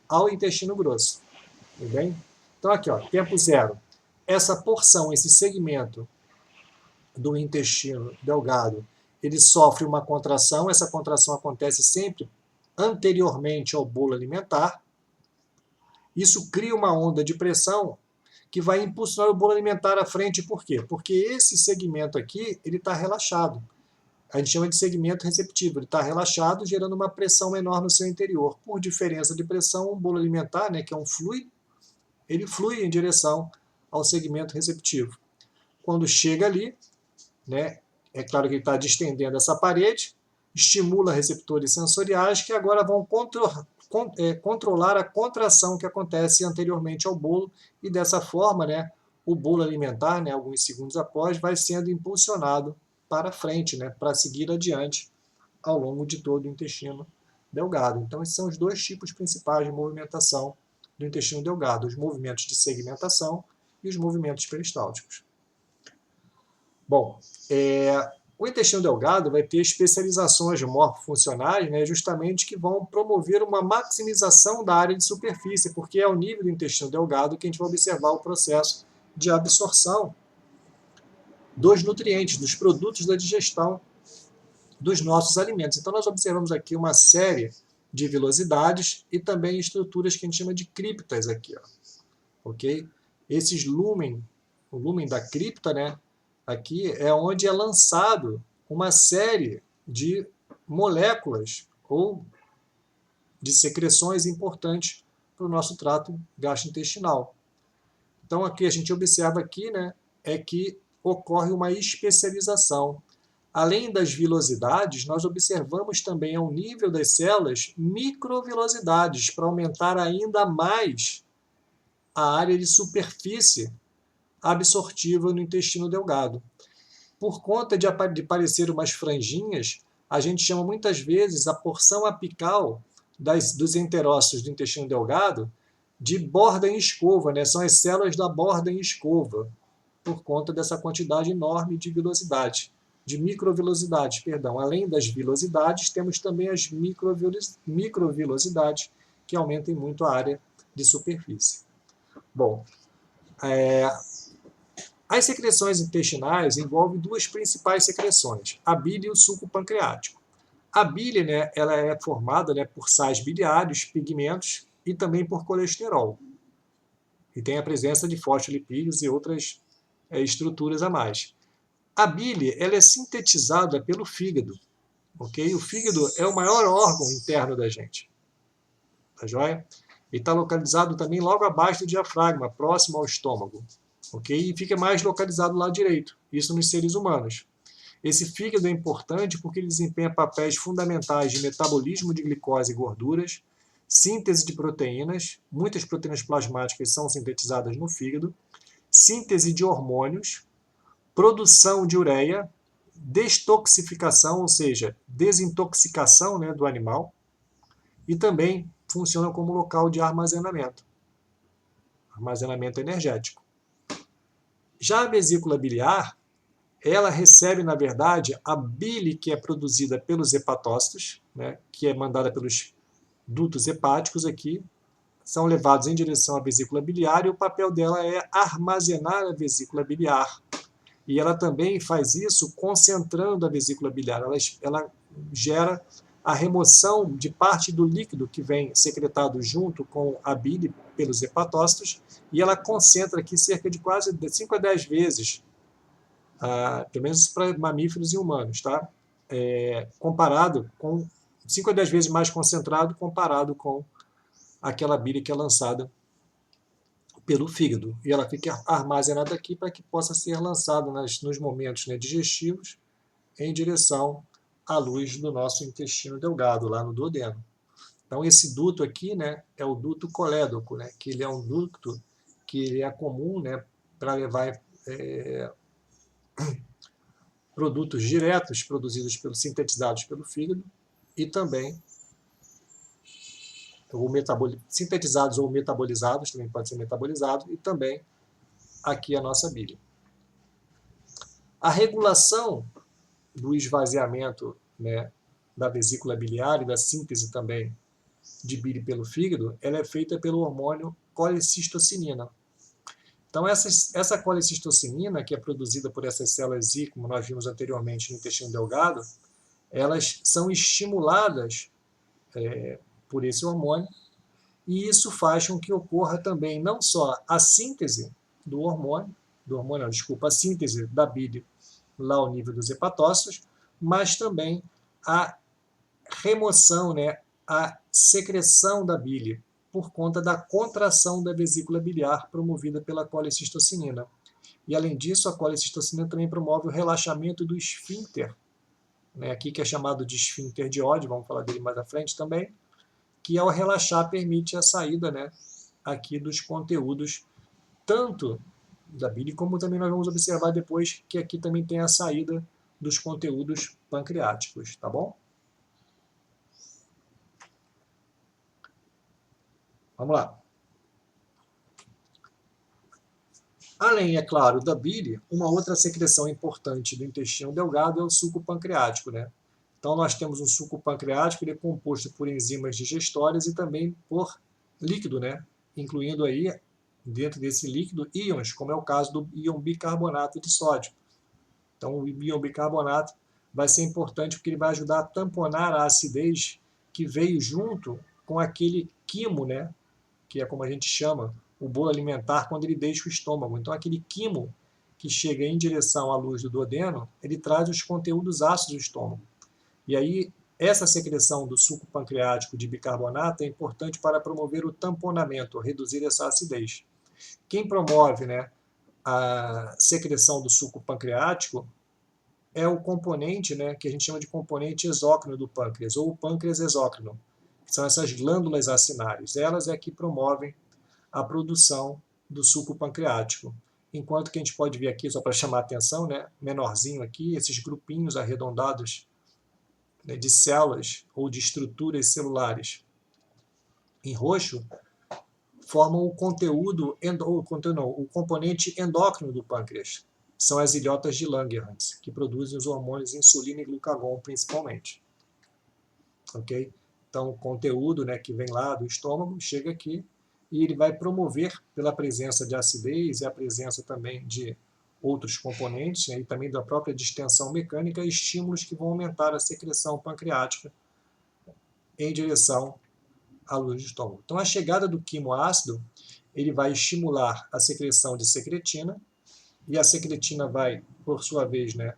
ao intestino grosso. Tudo bem? Então aqui, tempo zero. Essa porção, esse segmento do intestino delgado, ele sofre uma contração. Essa contração acontece sempre anteriormente ao bolo alimentar. Isso cria uma onda de pressão que vai impulsionar o bolo alimentar à frente. Por quê? Porque esse segmento aqui ele está relaxado. A gente chama de segmento receptivo. Ele está relaxado, gerando uma pressão menor no seu interior. Por diferença de pressão, o bolo alimentar, né, que é um fluido, ele flui em direção ao segmento receptivo. Quando chega ali, né, é claro que ele está distendendo essa parede, estimula receptores sensoriais que agora vão controlar a contração que acontece anteriormente ao bolo e dessa forma, né, o bolo alimentar, né, alguns segundos após, vai sendo impulsionado para frente, né, para seguir adiante ao longo de todo o intestino delgado. Então, esses são os dois tipos principais de movimentação do intestino delgado, os movimentos de segmentação e os movimentos peristálticos. Bom, o intestino delgado vai ter especializações morfofuncionais, né, justamente que vão promover uma maximização da área de superfície, porque é ao nível do intestino delgado que a gente vai observar o processo de absorção dos nutrientes, dos produtos da digestão dos nossos alimentos. Então, nós observamos aqui uma série de vilosidades e também estruturas que a gente chama de criptas aqui, ok? Esses lumen, o lumen da cripta, né, aqui é onde é lançado uma série de moléculas ou de secreções importantes para o nosso trato gastrointestinal. Então, aqui a gente observa aqui, né, é que ocorre uma especialização. Além das vilosidades, nós observamos também ao nível das células microvilosidades para aumentar ainda mais a área de superfície absortiva no intestino delgado. Por conta de parecer umas franjinhas, a gente chama muitas vezes a porção apical dos enterócitos do intestino delgado de borda em escova, né? São as células da borda em escova, por conta dessa quantidade enorme de vilosidade, de microvilosidades, perdão. Além das vilosidades, temos também as microvilosidades, que aumentam muito a área de superfície. Bom, as secreções intestinais envolvem duas principais secreções, a bile e o suco pancreático. A bile, né, ela é formada, né, por sais biliares, pigmentos e também por colesterol. E tem a presença de fosfolipídios e outras estruturas a mais. A bile ela é sintetizada pelo fígado. Okay? O fígado é o maior órgão interno da gente. Tá joia? Ele está localizado também logo abaixo do diafragma, próximo ao estômago. Okay? E fica mais localizado do lado direito. Isso nos seres humanos. Esse fígado é importante porque ele desempenha papéis fundamentais de metabolismo de glicose e gorduras, síntese de proteínas, muitas proteínas plasmáticas são sintetizadas no fígado, síntese de hormônios, produção de ureia, destoxificação, ou seja, desintoxicação, né, do animal, e também funciona como local de armazenamento energético. Já a vesícula biliar, ela recebe, na verdade, a bile que é produzida pelos hepatócitos, né, que é mandada pelos dutos hepáticos aqui, são levados em direção à vesícula biliar e o papel dela é armazenar a vesícula biliar. E ela também faz isso concentrando a vesícula biliar. Ela gera a remoção de parte do líquido que vem secretado junto com a bile pelos hepatócitos e ela concentra aqui cerca de quase 5 a 10 vezes, pelo menos para mamíferos e humanos, tá? Comparado com 5 a 10 vezes mais concentrado comparado com aquela bile que é lançada pelo fígado. E ela fica armazenada aqui para que possa ser lançada nos momentos, né, digestivos em direção à luz do nosso intestino delgado, lá no duodeno. Então, esse duto aqui, né, é o duto colédoco, né, que ele é um duto que ele é comum, né, para levar produtos diretos produzidos sintetizados pelo fígado e também sintetizados ou metabolizados, também pode ser metabolizado, e também aqui a nossa bile. A regulação do esvaziamento, né, da vesícula biliar e da síntese também de bile pelo fígado, ela é feita pelo hormônio colecistocinina. Então, essa colecistocinina, que é produzida por essas células I, como nós vimos anteriormente no intestino delgado, elas são estimuladas por esse hormônio, e isso faz com que ocorra também não só a síntese a síntese da bile lá ao nível dos hepatócitos, mas também a remoção, né, a secreção da bile por conta da contração da vesícula biliar promovida pela colecistocinina. E além disso, a colecistocinina também promove o relaxamento do esfíncter, né, aqui que é chamado de esfíncter de Oddi, vamos falar dele mais à frente também, que ao relaxar permite a saída, né, aqui dos conteúdos, tanto da bile, como também nós vamos observar depois que aqui também tem a saída dos conteúdos pancreáticos, tá bom? Vamos lá. Além, é claro, da bile, uma outra secreção importante do intestino delgado é o suco pancreático, né? Então, nós temos um suco pancreático, ele é composto por enzimas digestórias e também por líquido, né? Incluindo aí, dentro desse líquido, íons, como é o caso do íon bicarbonato de sódio. Então, o íon bicarbonato vai ser importante porque ele vai ajudar a tamponar a acidez que veio junto com aquele quimo, né? Que é como a gente chama o bolo alimentar quando ele deixa o estômago. Então, aquele quimo que chega em direção à luz do duodeno, ele traz os conteúdos ácidos do estômago. E aí, essa secreção do suco pancreático de bicarbonato é importante para promover o tamponamento, reduzir essa acidez. Quem promove, né, a secreção do suco pancreático é o componente, né, que a gente chama de componente exócrino do pâncreas, ou o pâncreas exócrino, que são essas glândulas acinárias. Elas é que promovem a produção do suco pancreático. Enquanto que a gente pode ver aqui, só para chamar a atenção, né, menorzinho aqui, esses grupinhos arredondados, né, de células ou de estruturas celulares em roxo, formam o o componente endócrino do pâncreas. São as ilhotas de Langerhans, que produzem os hormônios insulina e glucagon, principalmente. Ok? Então, o conteúdo, né, que vem lá do estômago chega aqui e ele vai promover, pela presença de acidez e a presença também de outros componentes, né, e também da própria distensão mecânica, estímulos que vão aumentar a secreção pancreática em direção à luz do estômago. Então, a chegada do quimoácido, ele vai estimular a secreção de secretina, e a secretina vai, por sua vez, né,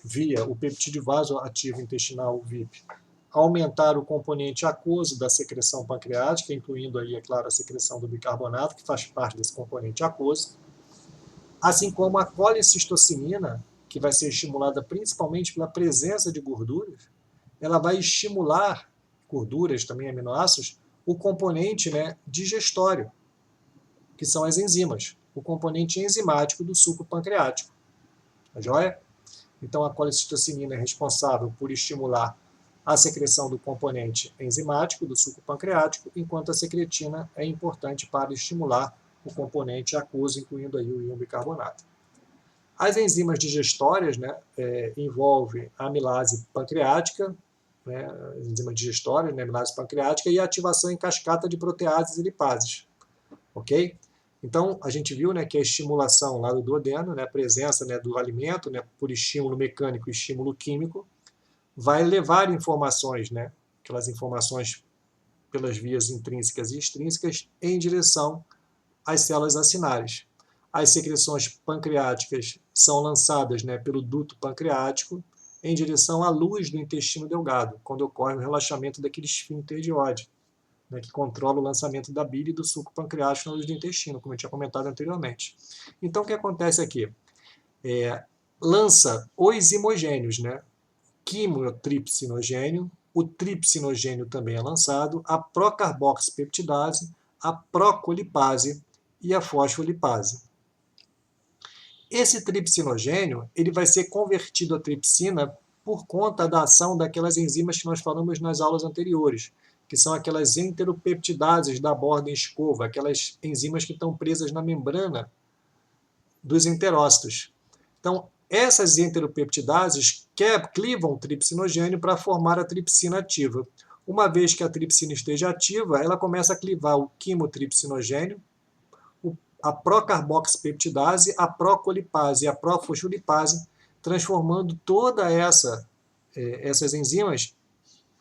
via o peptídeo vasoativo intestinal, o VIP, aumentar o componente aquoso da secreção pancreática, incluindo aí, é claro, a secreção do bicarbonato, que faz parte desse componente aquoso, assim como a colicistocinina, que vai ser estimulada principalmente pela presença de gorduras, ela vai estimular gorduras, também aminoácidos, o componente, né, digestório, que são as enzimas, o componente enzimático do suco pancreático. Tá joia? Então, a colicistocinina é responsável por estimular a secreção do componente enzimático do suco pancreático, enquanto a secretina é importante para estimular o componente aquoso, incluindo aí o íon bicarbonato. As enzimas digestórias, né, envolvem a amilase pancreática, né, enzima digestória, né, amilase pancreática, e a ativação em cascata de proteases e lipases. Ok? Então, a gente viu, né, que a estimulação lá do duodeno, né, a presença, né, do alimento, né, por estímulo mecânico e estímulo químico, vai levar informações, né, aquelas informações pelas vias intrínsecas e extrínsecas, em direção às células acinárias. As secreções pancreáticas são lançadas, né, pelo duto pancreático em direção à luz do intestino delgado, quando ocorre o relaxamento daquele esfíncter de Oddi, né, que controla o lançamento da bile e do suco pancreático na luz do intestino, como eu tinha comentado anteriormente. Então, o que acontece aqui? Lança os imogênios, né? Quimotripsinogênio, o tripsinogênio também é lançado, a procarboxipeptidase, a procolipase e a fosfolipase. Esse tripsinogênio ele vai ser convertido a tripsina por conta da ação daquelas enzimas que nós falamos nas aulas anteriores, que são aquelas enteropeptidases da borda em escova, aquelas enzimas que estão presas na membrana dos enterócitos. Então, essas enteropeptidases clivam o tripsinogênio para formar a tripsina ativa. Uma vez que a tripsina esteja ativa, ela começa a clivar o quimotripsinogênio, a procarboxipeptidase, a procolipase e a profosfolipase, transformando toda essas enzimas,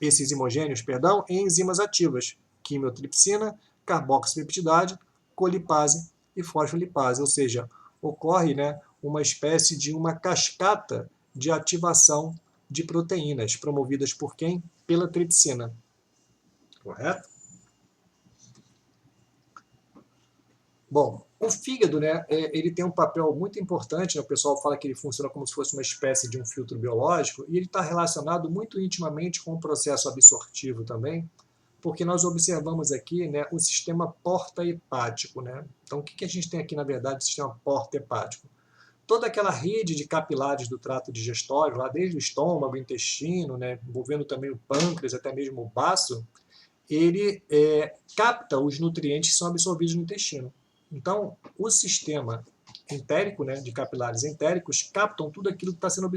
esses imogênios, perdão, em enzimas ativas, quimiotripsina, carboxipeptidase, colipase e fosfolipase, ou seja, ocorre, né, uma espécie de uma cascata de ativação de proteínas, promovidas por quem? Pela tripsina. Correto? Bom, o fígado, né, ele tem um papel muito importante, né, o pessoal fala que ele funciona como se fosse uma espécie de um filtro biológico, e ele está relacionado muito intimamente com o processo absortivo também, porque nós observamos aqui, né, o sistema porta-hepático. Né? Então, o que a gente tem aqui, na verdade, o sistema porta-hepático? Toda aquela rede de capilares do trato digestório, lá desde o estômago, o intestino, né, envolvendo também o pâncreas, até mesmo o baço, ele capta os nutrientes que são absorvidos no intestino. Então, o sistema entérico, né, de capilares entéricos, captam tudo aquilo que está sendo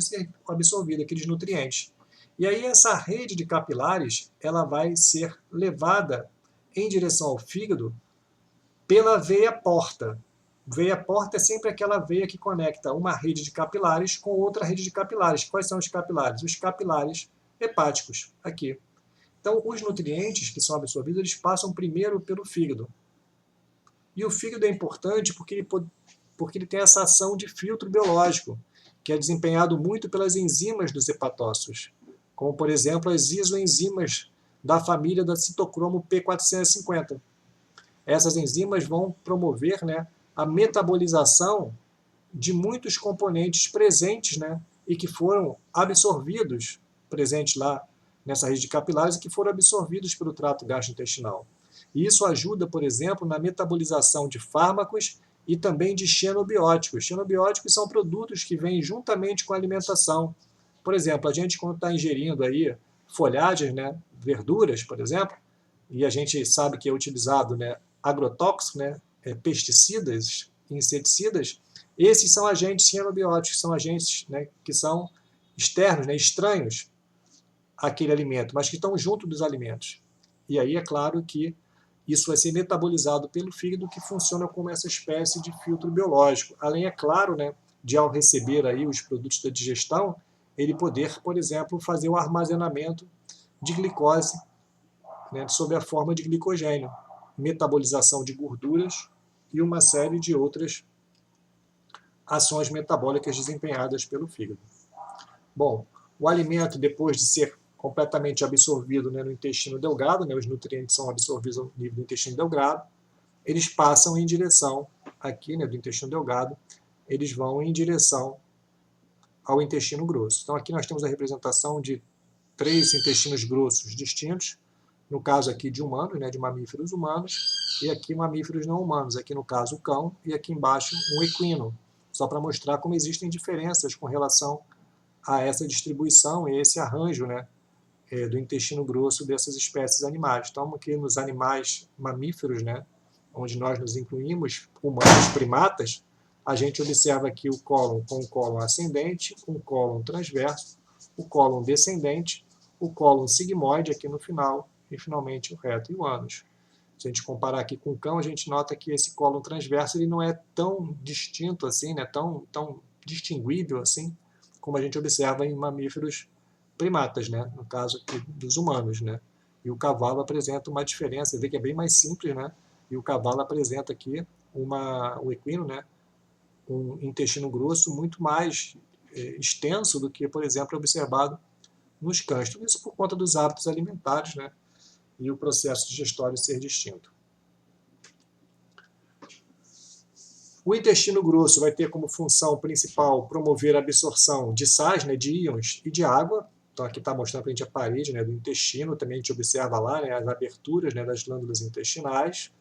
absorvido, aqueles nutrientes. E aí essa rede de capilares, ela vai ser levada em direção ao fígado pela veia porta. Veia porta é sempre aquela veia que conecta uma rede de capilares com outra rede de capilares. Quais são os capilares? Os capilares hepáticos, aqui. Então, os nutrientes que são absorvidos, eles passam primeiro pelo fígado. E o fígado é importante porque ele tem essa ação de filtro biológico, que é desempenhado muito pelas enzimas dos hepatócitos, como, por exemplo, as isoenzimas da família da citocromo P450. Essas enzimas vão promover, né, a metabolização de muitos componentes presentes, né, e que foram absorvidos, presentes lá nessa rede de capilares, e que foram absorvidos pelo trato gastrointestinal. E isso ajuda, por exemplo, na metabolização de fármacos e também de xenobióticos. Xenobióticos são produtos que vêm juntamente com a alimentação. Por exemplo, a gente quando está ingerindo aí folhagens, né, verduras, por exemplo, e a gente sabe que é utilizado, né, agrotóxico, né, pesticidas, inseticidas, esses são agentes xenobióticos, são agentes, né, que são externos, né, estranhos àquele alimento, mas que estão junto dos alimentos. E aí é claro que isso vai ser metabolizado pelo fígado, que funciona como essa espécie de filtro biológico. Além, é claro, né, de ao receber aí os produtos da digestão, ele poder, por exemplo, fazer o armazenamento de glicose, né, sob a forma de glicogênio, metabolização de gorduras e uma série de outras ações metabólicas desempenhadas pelo fígado. Bom, o alimento, depois de ser completamente absorvido, né, no intestino delgado, né, os nutrientes são absorvidos no nível do intestino delgado, eles passam em direção, aqui, né, do intestino delgado, eles vão em direção ao intestino grosso. Então aqui nós temos a representação de 3 intestinos grossos distintos, no caso aqui de humanos, né, de mamíferos humanos, e aqui mamíferos não humanos, aqui no caso o cão, e aqui embaixo um equino, só para mostrar como existem diferenças com relação a essa distribuição e esse arranjo, né, do intestino grosso dessas espécies animais. Então, aqui nos animais mamíferos, né, onde nós nos incluímos, humanos, primatas, a gente observa aqui o cólon com o cólon ascendente, com o cólon transverso, o cólon descendente, o cólon sigmoide aqui no final, e finalmente o reto e o ânus. Se a gente comparar aqui com o cão, a gente nota que esse cólon transverso ele não é tão distinto assim, né, tão distinguível assim, como a gente observa em mamíferos primatas, né, no caso aqui dos humanos, né. E o cavalo apresenta uma diferença, você vê que é bem mais simples, né, e o cavalo apresenta aqui o equino, né, um intestino grosso muito mais extenso do que, por exemplo, é observado nos cães. Tudo isso por conta dos hábitos alimentares, né, e o processo digestório ser distinto. O intestino grosso vai ter como função principal promover a absorção de sais, né, de íons e de água. Então aqui está mostrando para a gente a parede, né, do intestino, também a gente observa lá, né, as aberturas, né, das glândulas intestinais.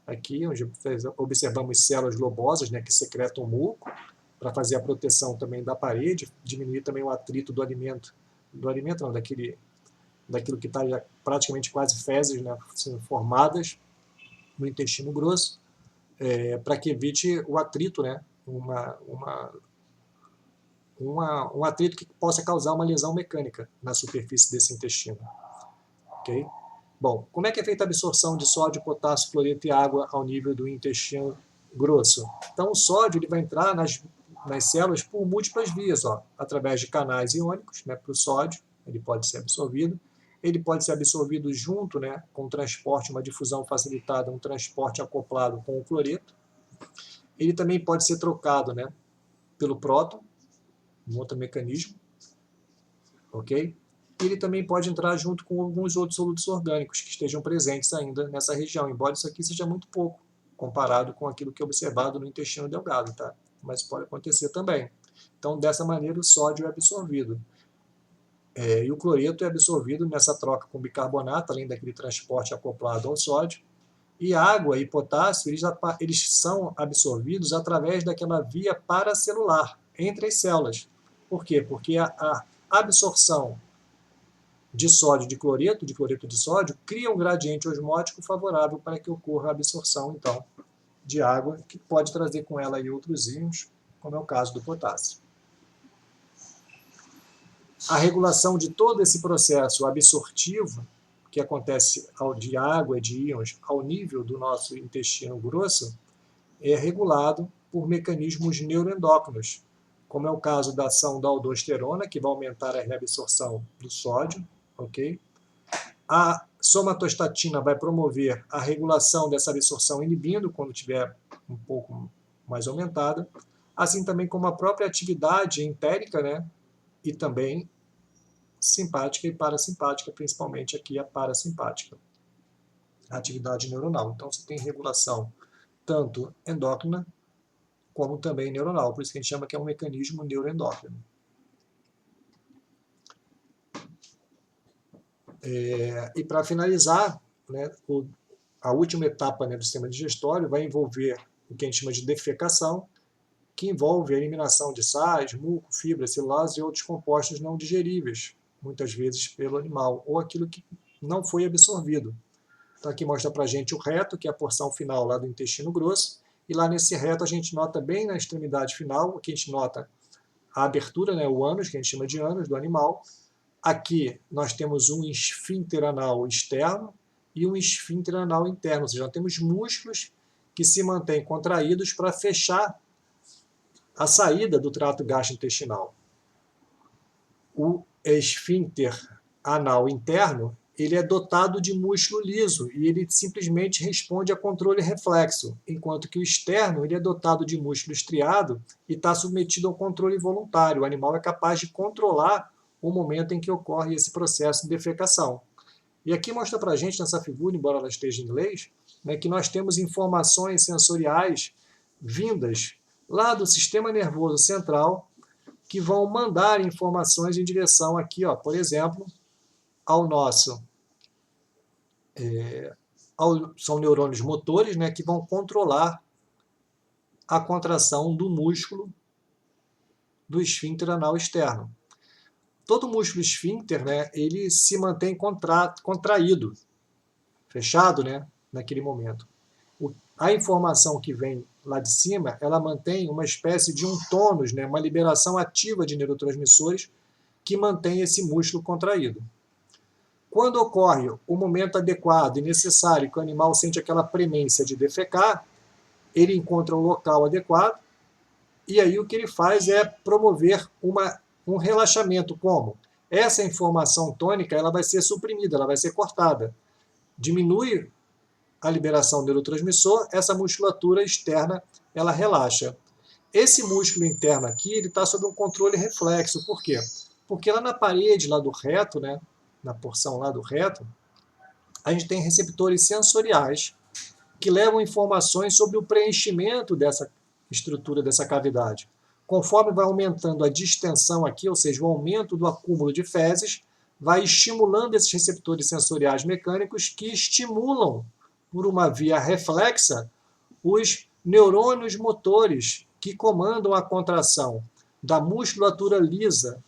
Aqui, onde observamos células globosas, né, que secretam muco, para fazer a proteção também da parede, diminuir também o atrito do alimento não, daquilo que está já praticamente quase fezes, né, sendo formadas no intestino grosso, para que evite o atrito, né, um atrito que possa causar uma lesão mecânica na superfície desse intestino. Okay? Bom, como é que é feita a absorção de sódio, potássio, cloreto e água ao nível do intestino grosso? Então o sódio ele vai entrar nas células por múltiplas vias, ó, através de canais iônicos, né, para o sódio, ele pode ser absorvido. Ele pode ser absorvido junto, né, com transporte, uma difusão facilitada, um transporte acoplado com o cloreto. Ele também pode ser trocado, né, pelo próton, um outro mecanismo, ok? Ele também pode entrar junto com alguns outros solutos orgânicos que estejam presentes ainda nessa região, embora isso aqui seja muito pouco, comparado com aquilo que é observado no intestino delgado, tá? Mas pode acontecer também. Então, dessa maneira, o sódio é absorvido. E o cloreto é absorvido nessa troca com bicarbonato, além daquele transporte acoplado ao sódio. E água e potássio, eles são absorvidos através daquela via paracelular, entre as células. Por quê? Porque a absorção de sódio de cloreto de sódio, cria um gradiente osmótico favorável para que ocorra a absorção, então, de água, que pode trazer com ela aí outros íons, como é o caso do potássio. A regulação de todo esse processo absortivo, que acontece de água e de íons ao nível do nosso intestino grosso, é regulado por mecanismos neuroendócrinos, como é o caso da ação da aldosterona, que vai aumentar a reabsorção do sódio, ok? A somatostatina vai promover a regulação dessa absorção inibindo quando tiver um pouco mais aumentada, assim também como a própria atividade entérica, né? E também simpática e parasimpática, principalmente aqui a parasimpática, a atividade neuronal. Então você tem regulação tanto endócrina como também neuronal, por isso que a gente chama que é um mecanismo neuroendócrino. E para finalizar, né, a última etapa, né, do sistema digestório vai envolver o que a gente chama de defecação, que envolve a eliminação de sais, muco, fibra, celulose e outros compostos não digeríveis, muitas vezes pelo animal, ou aquilo que não foi absorvido. Então aqui mostra para a gente o reto, que é a porção final lá do intestino grosso, e lá nesse reto a gente nota bem na extremidade final, aqui a gente nota a abertura, né, o ânus, que a gente chama de ânus do animal. Aqui nós temos um esfíncter anal externo e um esfíncter anal interno, ou seja, nós temos músculos que se mantêm contraídos para fechar a saída do trato gastrointestinal. O esfíncter anal interno, ele é dotado de músculo liso e ele simplesmente responde a controle reflexo, enquanto que o externo ele é dotado de músculo estriado e está submetido ao controle voluntário. O animal é capaz de controlar o momento em que ocorre esse processo de defecação. E aqui mostra para a gente, nessa figura, embora ela esteja em inglês, né, que nós temos informações sensoriais vindas lá do sistema nervoso central que vão mandar informações em direção aqui, ó, por exemplo, ao nosso... são neurônios motores, né, que vão controlar a contração do músculo do esfíncter anal externo. Todo músculo esfíncter, né, ele se mantém contraído, fechado, né, naquele momento. A informação que vem lá de cima, ela mantém uma espécie de um tônus, né, uma liberação ativa de neurotransmissores que mantém esse músculo contraído. Quando ocorre o momento adequado e necessário que o animal sente aquela premência de defecar, ele encontra o local adequado e aí o que ele faz é promover um relaxamento. Como? Essa informação tônica ela vai ser suprimida, ela vai ser cortada. Diminui a liberação do neurotransmissor, essa musculatura externa ela relaxa. Esse músculo interno aqui ele está sob um controle reflexo. Por quê? Porque lá na parede lá do reto, né, na porção lá do reto, a gente tem receptores sensoriais que levam informações sobre o preenchimento dessa estrutura, dessa cavidade. Conforme vai aumentando a distensão aqui, ou seja, o aumento do acúmulo de fezes, vai estimulando esses receptores sensoriais mecânicos que estimulam, por uma via reflexa, os neurônios motores que comandam a contração da musculatura lisa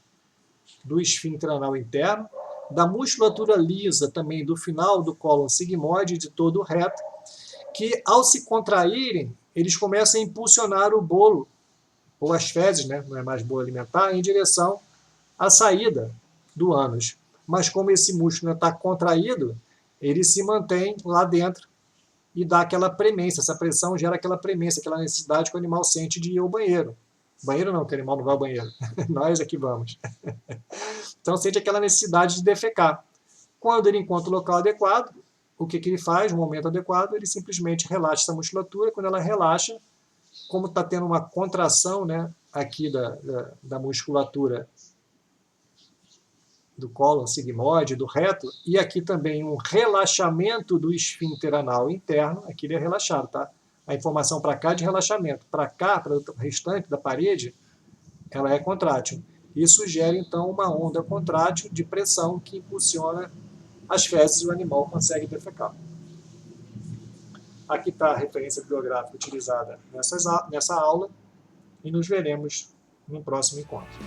do esfíncter anal interno, da musculatura lisa também do final do cólon sigmoide e de todo o reto, que ao se contraírem, eles começam a impulsionar o bolo, ou as fezes, né, não é mais bolo alimentar, em direção à saída do ânus. Mas como esse músculo está contraído, ele se mantém lá dentro e dá aquela premência, essa pressão gera aquela premência, aquela necessidade que o animal sente de ir ao banheiro. Banheiro não, que o animal não vai ao banheiro, nós aqui vamos. Então sente aquela necessidade de defecar. Quando ele encontra o local adequado, o que ele faz, no momento adequado, ele simplesmente relaxa essa musculatura. Quando ela relaxa, como está tendo uma contração, né, aqui da musculatura do cólon sigmoide, do reto, e aqui também um relaxamento do esfíncter anal interno, aqui ele é relaxado, tá? A informação para cá é de relaxamento, para cá, para o restante da parede, ela é contrátil. Isso gera, então, uma onda contrátil de pressão que impulsiona as fezes e o animal consegue defecar. Aqui está a referência bibliográfica utilizada nessa aula e nos veremos no próximo encontro.